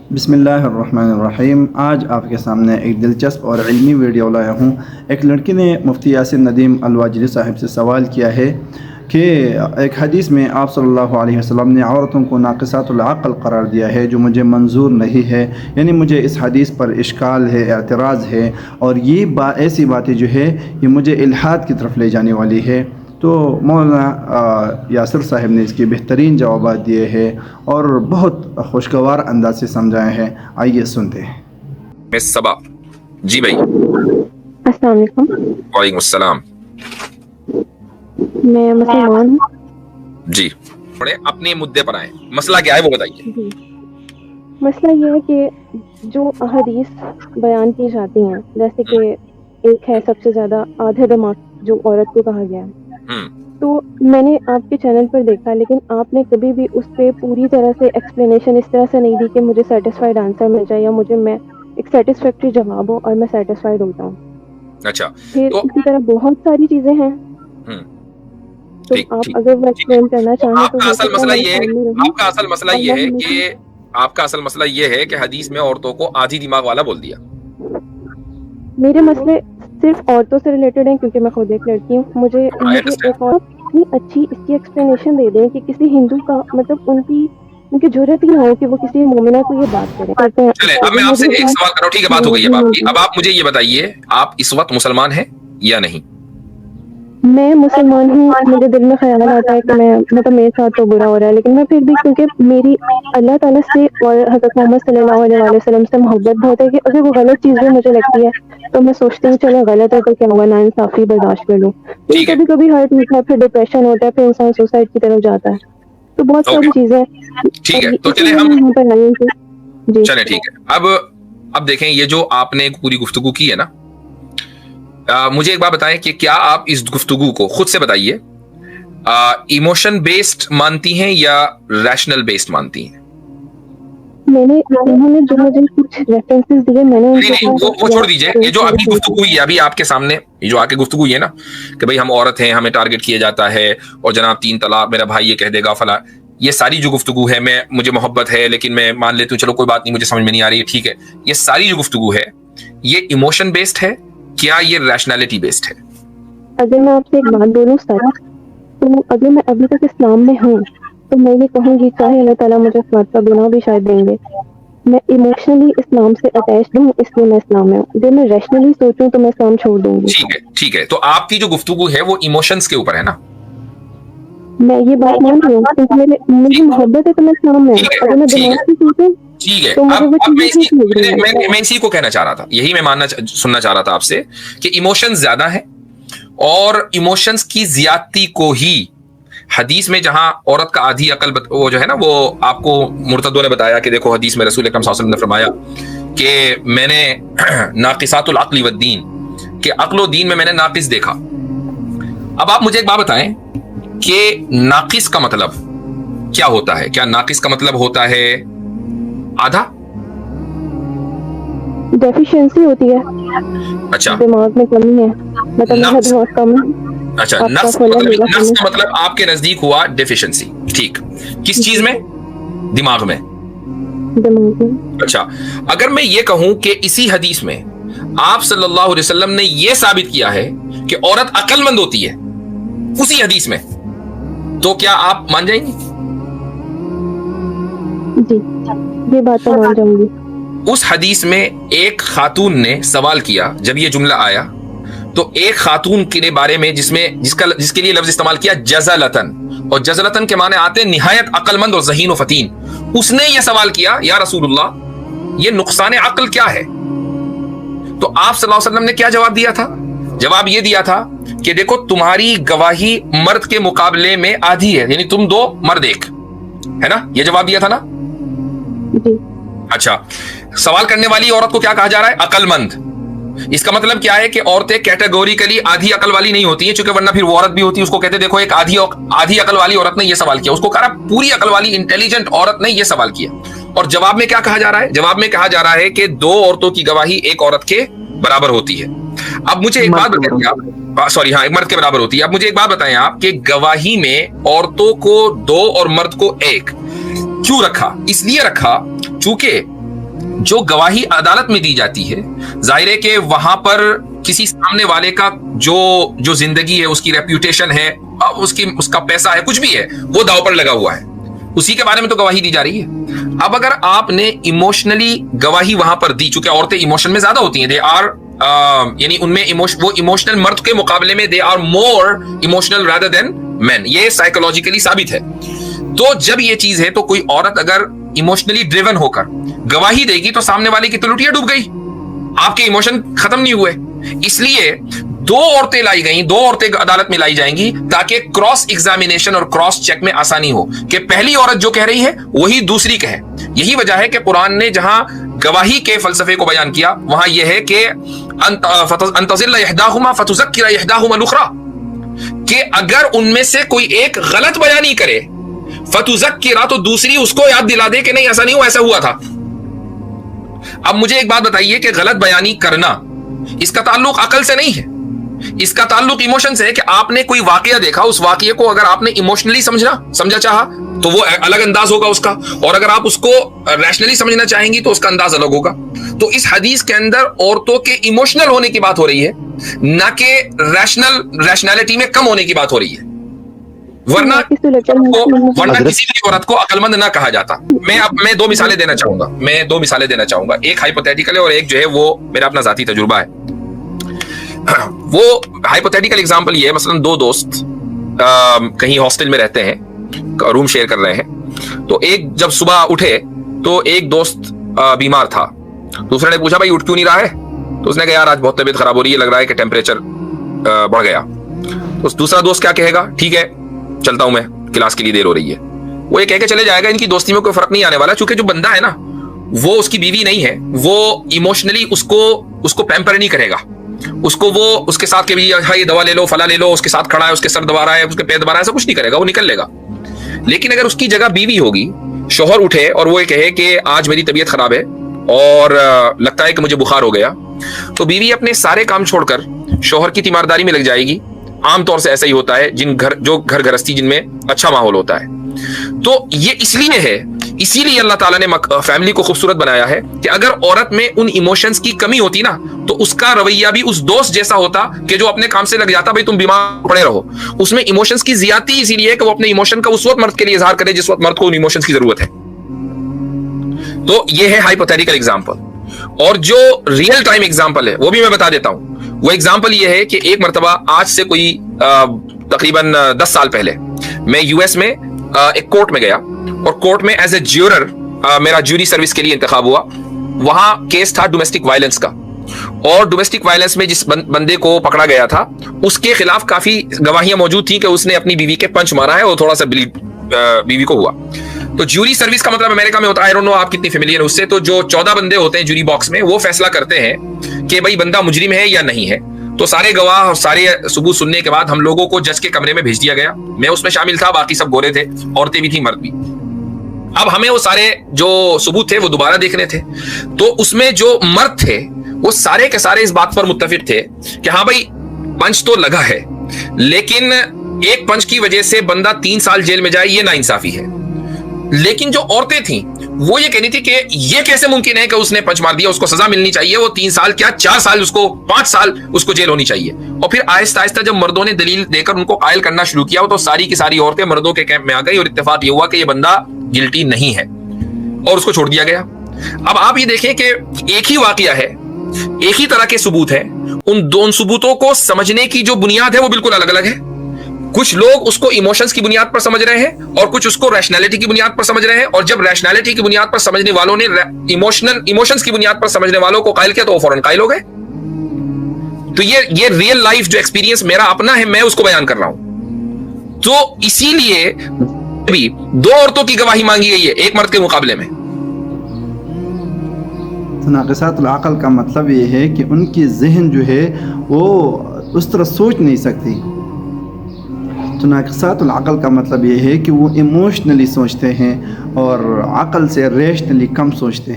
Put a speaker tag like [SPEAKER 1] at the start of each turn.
[SPEAKER 1] बिस्मिल्लाहिर्रहमानिर्रहीम। आज आपके सामने एक दिलचस्प और इल्मी वीडियो लाया हूँ। एक लड़की ने मुफ्ती यासिर नदीम अल-वाजिदी साहब से सवाल किया है कि एक हदीस में आप सल्लल्लाहु अलैहि वसल्लम ने औरतों को नाक़िसातुल अक़ल करार दिया है, जो मुझे मंजूर नहीं है। यानी मुझे इस हदीस पर इश्काल है, एतराज़ है, और ये ऐसी बातें जो है ये मुझे इल्हाद की तरफ ले जाने वाली है। तो मौलाना यासिर साहब ने इसके बेहतरीन जवाब दिए हैं और बहुत खुशगवार अंदाज से समझाए हैं। आइए सुनते हैं।
[SPEAKER 2] मिस सबा जी भाई।
[SPEAKER 3] अस्सलाम वालेकुम।
[SPEAKER 2] वालेकुम अस्सलाम।
[SPEAKER 3] मैं मुसलमान हूँ
[SPEAKER 2] जी, थोड़े अपने मुद्दे पर आए, मसला क्या है वो बताइए।
[SPEAKER 3] मसला ये है कि जो अहदीस बयान की जाती हैं, जैसे कि एक है सबसे ज्यादा आधा दिमाग जो औरत को कहा गया है, तो मैंने आपके चैनल पर देखा, लेकिन आपने कभी भी उस पर पूरी तरह से एक्सप्लेनेशन इस तरह से नहीं दी कि मुझे सेटिस्फाइड आंसर मिल जाए या मुझे मैं एक सेटिस्फैक्ट्री जवाब हो और मैं सेटिस्फाइड होता हूँ।
[SPEAKER 2] अच्छा,
[SPEAKER 3] फिर
[SPEAKER 2] तो
[SPEAKER 3] इसी तरह बहुत सारी चीजें हैं, तो
[SPEAKER 2] ठीक,
[SPEAKER 3] आप
[SPEAKER 2] ठीक,
[SPEAKER 3] अगर वो एक्सप्लेन करना चाहें तो
[SPEAKER 2] आपका असल मसला ये है, आपका असल मसला ये है
[SPEAKER 3] अल्लाह
[SPEAKER 2] कि आपका असल मसला ये है कि हदीस में औरतों को आधी दिमाग वाला बोल दिया।
[SPEAKER 3] मेरे मसले सिर्फ औरतों से रिलेटेड हैं, क्योंकि मैं खुद एक लड़की हूँ। मुझे एक और इतनी अच्छी इसकी एक्सप्लेनेशन दे दें कि किसी हिंदू का मतलब उनकी जरूरत ही ना हो कि वो किसी मोमिना को ये बात करें।
[SPEAKER 2] चले, अब मैं आपसे एक सवाल कर रहा हूँ, ठीक है, बात हो गई अब आपकी। अब आप मुझे ये बताइए, आप इस वक्त मुसलमान हैं या नहीं?
[SPEAKER 3] मैं मुसलमान हूँ। मुझे दिल में ख्याल आता है कि मैं मतलब मेरे साथ तो बुरा हो रहा है, लेकिन मैं फिर भी, क्योंकि मेरी अल्लाह ताला से और हज़रत मोहम्मद सल्लल्लाहु अलैहि वसल्लम से मोहब्बत बहुत है, कि अगर वो गलत चीज़ भी मुझे लगती है तो मैं सोचती हूँ चलो गलत है तो क्या हुआ, नाइंसाफी बर्दाश्त कर लूँ। लेकिन कभी कभी हर्ट होता है, फिर डिप्रेशन होता है, फिर इंसान सुसाइड की तरफ जाता है। तो बहुत सारी चीजें।
[SPEAKER 2] ठीक है, तो चले हम चले, ठीक है। अब देखें, ये जो आपने पूरी गुफ्तगू की है ना, मुझे एक बात बताएं कि क्या आप इस गुफ्तगू को खुद से बताइए, इमोशन बेस्ड मानती हैं या रैशनल बेस्ड मानती हैं?
[SPEAKER 3] इन्होंने जो मुझे कुछ रेफरेंसेस दिए, मैंने
[SPEAKER 2] नहीं, वो छोड़ दीजिए। ये जो अभी गुफ्तगू हुई है, अभी आपके सामने ये जो आके गुफ्तगू हुई है ना कि भाई हम औरत हैं, हमें टारगेट किया जाता है, और जनाब 3 तलाक मेरा भाई ये कह देगा फला, ये सारी जो गुफ्तगू है, मुझे मोहब्बत है लेकिन मैं मान लेती हूँ चलो कोई बात नहीं, मुझे समझ में नहीं आ रही है, ठीक है, ये सारी जो गुफ्तगू है ये इमोशन बेस्ड है क्या ये रैशनैलिटी बेस्ड है?
[SPEAKER 3] अगर मैं आपसे एक बात बोलूं सर, तो अगर मैं अभी तक इस्लाम में हूँ तो मैं ये कहूँगी, चाहे अल्लाह ताला मुझे इस बात का गुनाह भी शायद देंगे, मैं इमोशनली इस्लाम से अटैच्ड हूँ, इसलिए मैं इस्लाम में हूँ। अगर मैं रैशनली सोचूं तो मैं इस्लाम छोड़ दूंगी।
[SPEAKER 2] ठीक है, ठीक है, तो आपकी जो गुफ्तगू है वो इमोशंस के ऊपर है ना?
[SPEAKER 3] मैं ये बात मान रही हूँ, क्योंकि मुझे मोहब्बत है तो मैं इस्लाम में हूँ। अगर मैं दिमाग से सोचूं
[SPEAKER 2] ठीक है,
[SPEAKER 3] तो
[SPEAKER 2] मैं इसी को कहना चाह रहा था, यही मैं सुनना चाह रहा था आपसे कि इमोशंस ज्यादा है, और इमोशंस की ज्यादती को ही हदीस में जहां औरत का आधी अकल वो जो है ना, वो आपको मुर्तदों ने बताया कि देखो हदीस में रसूल अकरम सल्लल्लाहु अलैहि वसल्लम ने फरमाया कि मैंने नाकिसातुल अक्ल व दीन के अक्ल दीन में मैंने नाकिस देखा। अब आप मुझे एक बात बताएं कि नाकिस का मतलब क्या होता है? क्या नाकिस का मतलब होता है आधा?
[SPEAKER 3] डेफिशिएंसी होती है।
[SPEAKER 2] अच्छा,
[SPEAKER 3] दिमाग में कमी है, मतलब मेरा दिमाग कम है।
[SPEAKER 2] अच्छा, नक्स का मतलब आपके नजदीक हुआ डेफिशिएंसी, ठीक। किस चीज में? दिमाग में। अच्छा, अगर मैं ये कहूं कि इसी हदीस में आप सल्लल्लाहु अलैहि वसल्लम ने यह साबित किया है कि औरत अक्लमंद होती है उसी हदीस में, तो क्या आप मान जाएंगे?
[SPEAKER 3] जी, ये बात तो मान जाऊंगी।
[SPEAKER 2] उस हदीस में एक खातून ने सवाल किया, जब ये जुमला आया तो एक खातून के बारे में जिसके लिए लफ्ज इस्तेमाल किया जज़लतन, और जज़लतन के माने आते हैं निहायत अक्लमंद और ज़हीन व फतीन। उसने ये सवाल किया, या रसूलुल्लाह ये नुकसान अक्ल क्या है? तो आप सल्लल्लाहु अलैहि वसल्लम ने क्या जवाब दिया था? जवाब ये दिया था कि देखो तुम्हारी गवाही मर्द के मुकाबले में आधी है, यानी तुम 2 मर्द 1, है ना? ये जवाब दिया था ना? अच्छा, सवाल करने वाली औरत को क्या कहा जा रहा है? अक्लमंद। इसका मतलब क्या है कि औरतें कैटेगोरिकली आधी अकल वाली नहीं होती हैं, क्योंकि वरना फिर वो औरत भी होती है, उसको कहते देखो एक आधी अकल वाली औरत ने ये सवाल किया, उसको कहा पूरी अकल वाली इंटेलिजेंट औरत ने ये सवाल किया। और जवाब में क्या कहा जा रहा है? जवाब में कहा जा रहा है कि 2 औरतों की गवाही एक औरत के बराबर होती है। अब मुझे एक बात बताइए आप, सॉरी हाँ, एक मर्द के बराबर होती है। अब मुझे एक बात बताएं आप कि गवाही में औरतों को 2 और मर्द को 1 क्यों रखा? इसलिए रखा चूंकि جو گواہی عدالت میں دی جاتی ہے، ظاہر ہے کہ وہاں پر کسی سامنے والے کا جو زندگی ہے، اس کی ریپیوٹیشن ہے، اس کا پیسہ ہے، کچھ بھی ہے، وہ داؤ پر لگا ہوا ہے، اسی کے بارے میں تو گواہی دی جا رہی ہے۔ اب اگر آپ نے ایموشنلی گواہی وہاں پر دی، چونکہ عورتیں ایموشن میں زیادہ ہوتی ہیں، دے آر یعنی ان میں وہ ایموشنل مرد کے مقابلے میں they are more emotional rather than men, یہ سائیکولوجیکلی ثابت ہے۔ تو جب یہ چیز ہے تو کوئی عورت اگر ایموشنلی ڈریون ہو کر گواہی دے گی تو سامنے والے کی تو لٹیا ڈوب گئی، آپ کے ایموشن ختم نہیں ہوئے۔ اس لیے دو عورتیں لائی گئیں، دو عورتیں عدالت میں لائی جائیں گی تاکہ کراس ایگزامینیشن اور کراس چیک میں آسانی ہو کہ پہلی عورت جو کہہ رہی ہے وہی دوسری کہے۔ یہی وجہ ہے کہ قرآن نے جہاں گواہی کے فلسفے کو بیان کیا، وہاں یہ ہے کہ انتظل احداہما فتذکر احداہما الاخری، کہ اگر ان میں سے کوئی ایک غلط بیانی کرے فتذکر، تو دوسری اس کو یاد دلا دے کہ نہیں ایسا نہیں ہوا، ایسا ہوا تھا۔ اب مجھے ایک بات بتائیے کہ غلط بیانی کرنا، اس کا تعلق عقل سے نہیں ہے، اس کا تعلق ایموشن سے ہے کہ آپ نے کوئی واقعہ دیکھا، اس واقعے کو اگر آپ نے ایموشنلی سمجھا چاہا تو وہ الگ انداز ہوگا اس کا، اور اگر آپ اس کو ریشنلی سمجھنا چاہیں گی تو اس کا انداز الگ ہوگا۔ تو اس حدیث کے اندر عورتوں کے ایموشنل ہونے کی بات ہو رہی ہے، نہ کہ ریشنلٹی میں کم ہونے کی بات ہو رہی ہے، ورنہ کسی بھی عورت کو عقل مند نہ کہا جاتا۔ میں دو مثالیں دینا چاہوں گا، ایک ہائپوتھیٹیکل ہے اور ایک جو ہے وہ میرا اپنا ذاتی تجربہ ہے۔ وہ ہائپوتھیٹیکل اگزامپل یہ ہے، مثلا دو دوست کہیں ہاسٹل میں رہتے ہیں، روم شیئر کر رہے ہیں، تو ایک جب صبح اٹھے تو ایک دوست بیمار تھا، دوسرے نے پوچھا بھائی اٹھ کیوں نہیں رہا ہے؟ تو اس نے کہا یار آج بہت طبیعت خراب ہو رہی ہے، لگ رہا ہے کہ ٹیمپریچر بڑھ گیا۔ تو دوسرا دوست کیا کہے گا؟ ٹھیک ہے چلتا ہوں میں، کلاس کے لیے دیر ہو رہی ہے۔ وہ یہ کہہ کے چلے جائے گا، ان کی دوستی میں کوئی فرق نہیں آنے والا، چونکہ جو بندہ ہے نا وہ اس کی بیوی نہیں ہے، وہ ایموشنلی اس کو پیمپر نہیں کرے گا، اس کو وہ اس کے ساتھ کہ یہ دوا لے لو، فلاں لے لو، اس کے ساتھ کھڑا ہے، اس کے سر دبا رہا ہے، اس کے پیر دبا رہا ہے، ایسا کچھ نہیں کرے گا، وہ نکل لے گا۔ لیکن اگر اس کی جگہ بیوی ہوگی، شوہر اٹھے اور وہ یہ کہے کہ آج میری طبیعت خراب ہے اور لگتا ہے کہ مجھے بخار ہو گیا، تو بیوی اپنے سارے کام چھوڑ کر شوہر کی تیمارداری میں لگ جائے گی۔ عام طور سے ایسا ہی ہوتا ہے جو گھر گھرستی جن میں اچھا ماحول ہوتا ہے۔ تو یہ اس لیے ہے، اسی لیے اللہ تعالیٰ نے فیملی کو خوبصورت بنایا ہے کہ اگر عورت میں ان ایموشنز کی کمی ہوتی نا تو اس کا رویہ بھی اس دوست جیسا ہوتا کہ جو اپنے کام سے لگ جاتا، بھائی تم بیمار پڑے رہو۔ اس میں ایموشنز کی زیادتی اسی لیے ہے کہ وہ اپنے ایموشن کا اس وقت مرد کے لیے اظہار کرے جس وقت مرد کو ان ایموشنز کی ضرورت ہے۔ تو یہ ہے ہائپوتھیٹیکل ایگزامپل۔ اور جو ریئل ٹائم ایگزامپل ہے وہ بھی میں بتا دیتا ہوں۔ وہ ایگزامپل یہ ہے کہ ایک مرتبہ آج سے کوئی تقریباً 10 سال پہلے میں یو ایس میں ایک کورٹ میں گیا، اور کورٹ میں ایز اے جیورر میرا جیوری سروس کے لیے انتخاب ہوا۔ وہاں کیس تھا ڈومیسٹک وائلنس کا، اور ڈومیسٹک وائلنس میں جس بندے کو پکڑا گیا تھا اس کے خلاف کافی گواہیاں موجود تھیں کہ اس نے اپنی بیوی کے پنچ مارا ہے اور تھوڑا سا بلیڈ بیوی کو ہوا۔ تو جیوری سروس کا مطلب امریکہ میں ہوتا ہے، آئی ڈونٹ نو آپ کتنی فیملیئر ہیں اس سے، تو جو 14 بندے ہوتے ہیں جیوری باکس میں، وہ فیصلہ کرتے ہیں کہ بھائی بندہ مجرم ہے یا نہیں ہے۔ تو سارے گواہ اور سارے ثبوت سننے کے بعد ہم لوگوں کو جج کے کمرے میں بھیج دیا گیا، میں اس میں شامل تھا، باقی سب گورے تھے، عورتیں بھی تھیں، مرد بھی۔ اب ہمیں وہ سارے جو ثبوت تھے وہ دوبارہ دیکھنے تھے۔ تو اس میں جو مرد تھے وہ سارے کے سارے اس بات پر متفق تھے کہ ہاں بھائی پنچ تو لگا ہے، لیکن ایک پنچ کی وجہ سے بندہ 3 سال جیل میں جائے، یہ ناانصافی ہے۔ لیکن جو عورتیں تھیں وہ یہ کہنی تھی کہ یہ کیسے ممکن ہے کہ اس نے پنچ مار دیا، اس کو سزا ملنی چاہیے، وہ 3 سال کیا 4 سال، اس کو 5 سال اس کو جیل ہونی چاہیے۔ اور پھر آہستہ آہستہ جب مردوں نے دلیل دے کر ان کو قائل کرنا شروع کیا تو ساری کی ساری عورتیں مردوں کے کیمپ میں آ گئی، اور اتفاق یہ ہوا کہ یہ بندہ گلٹی نہیں ہے اور اس کو چھوڑ دیا گیا۔ اب آپ یہ دیکھیں کہ ایک ہی واقعہ ہے، ایک ہی طرح کے ثبوت ہیں، ان دونوں ثبوتوں کو سمجھنے کی جو بنیاد ہے وہ بالکل الگ الگ ہے۔ کچھ لوگ اس کو ایموشنز کی بنیاد پر سمجھ رہے ہیں اور کچھ اس کو ریشنلٹی کی بنیاد پر سمجھ رہے ہیں، اور جب ریشنلٹی کی بنیاد پر سمجھنے والوں نے ایموشنز کی بنیاد پر سمجھنے والوں کو قائل کیا تو وہ فوراً قائل ہو گئے۔ تو یہ ریئل لائف جو ایکسپیرینس میرا اپنا ہے، میں اس کو بیان کر رہا ہوں۔ تو اسی لیے بھی 2 عورتوں کی گواہی مانگی گئی ہے ایک مرد کے مقابلے میں۔
[SPEAKER 1] ناقصات العقل کا مطلب یہ ہے کہ ان کی ذہن جو ہے وہ اس طرح سوچ نہیں سکتی۔ تو ناقصات العقل کا مطلب یہ ہے کہ وہ ایموشنلی سوچتے ہیں اور عقل سے ریشنلی کم سوچتے ہیں۔